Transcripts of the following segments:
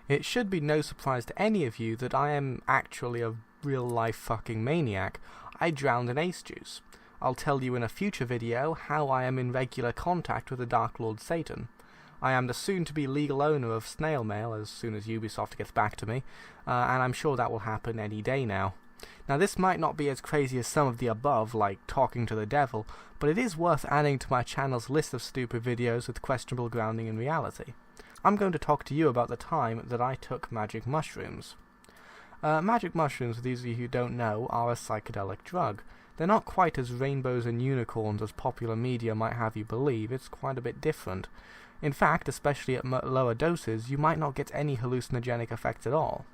It should be no surprise to any of you that I am actually a real-life fucking maniac. I drowned in ace juice. I'll tell you in a future video how I am in regular contact with the Dark Lord Satan. I am the soon-to-be legal owner of snail mail as soon as Ubisoft gets back to me, and I'm sure that will happen any day now. Now this might not be as crazy as some of the above, like talking to the devil, but it is worth adding to my channel's list of stupid videos with questionable grounding in reality. I'm going to talk to you about the time that I took magic mushrooms. Magic mushrooms, for those of you who don't know, are a psychedelic drug. They're not quite as rainbows and unicorns as popular media might have you believe. It's quite a bit different. In fact, especially at lower doses, you might not get any hallucinogenic effects at all.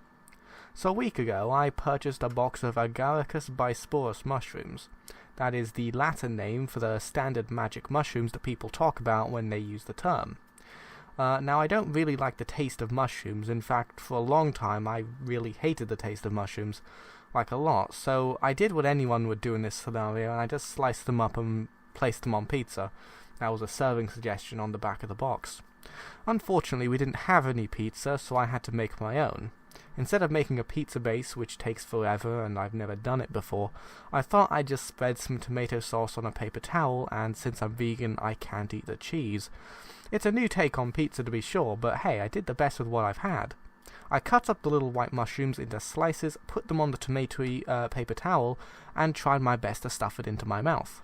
So a week ago, I purchased a box of Agaricus bisporus mushrooms. That is the Latin name for the standard magic mushrooms that people talk about when they use the term. Now, I don't really like the taste of mushrooms. In fact, for a long time, I really hated the taste of mushrooms, like a lot. So I did what anyone would do in this scenario, and I just sliced them up and placed them on pizza. That was a serving suggestion on the back of the box. Unfortunately, we didn't have any pizza, so I had to make my own. Instead of making a pizza base, which takes forever and I've never done it before, I thought I'd just spread some tomato sauce on a paper towel, and since I'm vegan, I can't eat the cheese. It's a new take on pizza to be sure, but hey, I did the best with what I've had. I cut up the little white mushrooms into slices, put them on the tomatoey paper towel, and tried my best to stuff it into my mouth.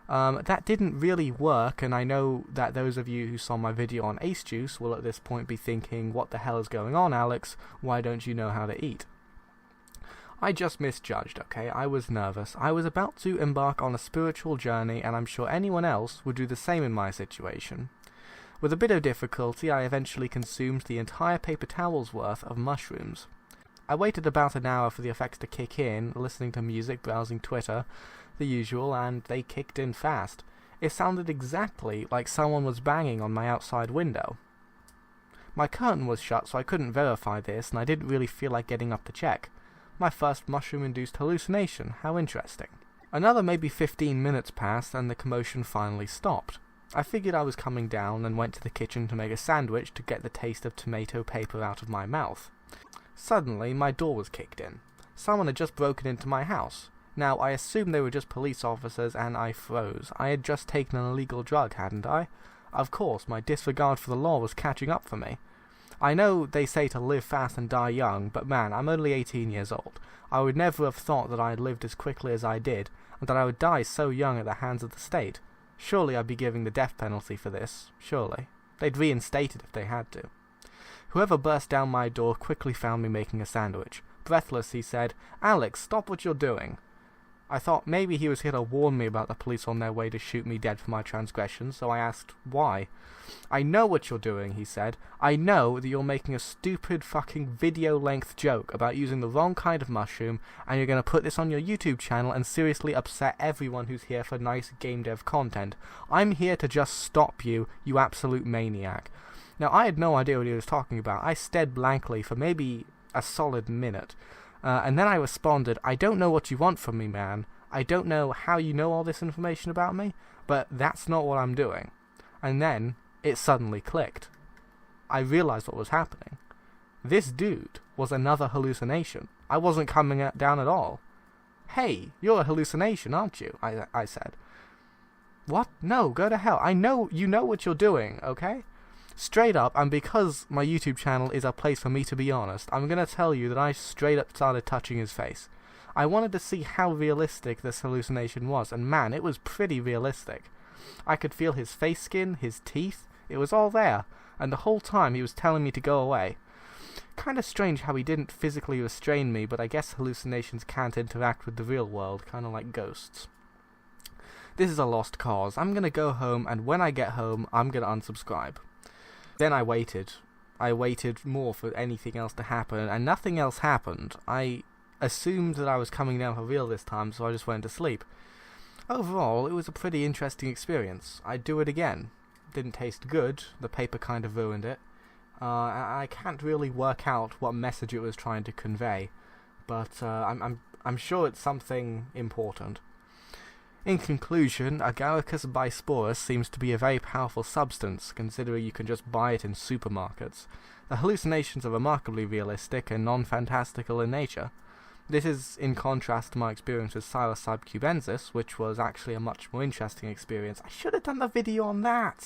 That didn't really work, and I know that those of you who saw my video on Ace Juice will at this point be thinking, what the hell is going on, Alex? Why don't you know how to eat? I just misjudged, okay? I was nervous. I was about to embark on a spiritual journey, and I'm sure anyone else would do the same in my situation. With a bit of difficulty, I eventually consumed the entire paper towel's worth of mushrooms. I waited about an hour for the effects to kick in, listening to music, browsing Twitter, the usual, and they kicked in fast. It sounded exactly like someone was banging on my outside window. My curtain was shut, so I couldn't verify this, and I didn't really feel like getting up to check. My first mushroom-induced hallucination. How interesting. Another maybe 15 minutes passed, and the commotion finally stopped. I figured I was coming down and went to the kitchen to make a sandwich to get the taste of tomato paper out of my mouth. Suddenly, my door was kicked in. Someone had just broken into my house. Now, I assumed they were just police officers, and I froze. I had just taken an illegal drug, hadn't I? Of course, my disregard for the law was catching up for me. I know they say to live fast and die young, but man, I'm only 18 years old. I would never have thought that I had lived as quickly as I did, and that I would die so young at the hands of the state. Surely I'd be giving the death penalty for this. Surely. They'd reinstate it if they had to. Whoever burst down my door quickly found me making a sandwich. Breathless, he said, "Alex, stop what you're doing." I thought maybe he was here to warn me about the police on their way to shoot me dead for my transgressions, so I asked, why? "I know what you're doing," he said. "I know that you're making a stupid fucking video-length joke about using the wrong kind of mushroom, and you're going to put this on your YouTube channel and seriously upset everyone who's here for nice game dev content. I'm here to just stop you, you absolute maniac." Now, I had no idea what he was talking about. I stared blankly for maybe a solid minute. And then I responded, "I don't know what you want from me, man. I don't know how you know all this information about me, but that's not what I'm doing." And then it suddenly clicked. I realized what was happening. This dude was another hallucination. I wasn't coming down at all. "Hey, you're a hallucination, aren't you?" I said. "What? No, go to hell. I know you know what you're doing, okay?" Straight up, and because my YouTube channel is a place for me to be honest, I'm going to tell you that I straight up started touching his face. I wanted to see how realistic this hallucination was, and man, it was pretty realistic. I could feel his face skin, his teeth, it was all there, and the whole time he was telling me to go away. Kinda strange how he didn't physically restrain me, but I guess hallucinations can't interact with the real world, kinda like ghosts. This is a lost cause. I'm gonna go home, and when I get home, I'm gonna unsubscribe. Then I waited. I waited more for anything else to happen, and nothing else happened. I assumed that I was coming down for real this time, so I just went to sleep. Overall, it was a pretty interesting experience. I'd do it again. Didn't taste good. The paper kind of ruined it. I can't really work out what message it was trying to convey, but I'm sure it's something important. In conclusion, Agaricus bisporus seems to be a very powerful substance, considering you can just buy it in supermarkets. The hallucinations are remarkably realistic and non-fantastical in nature. This is in contrast to my experience with psilocybe cubensis, which was actually a much more interesting experience. I should have done the video on that!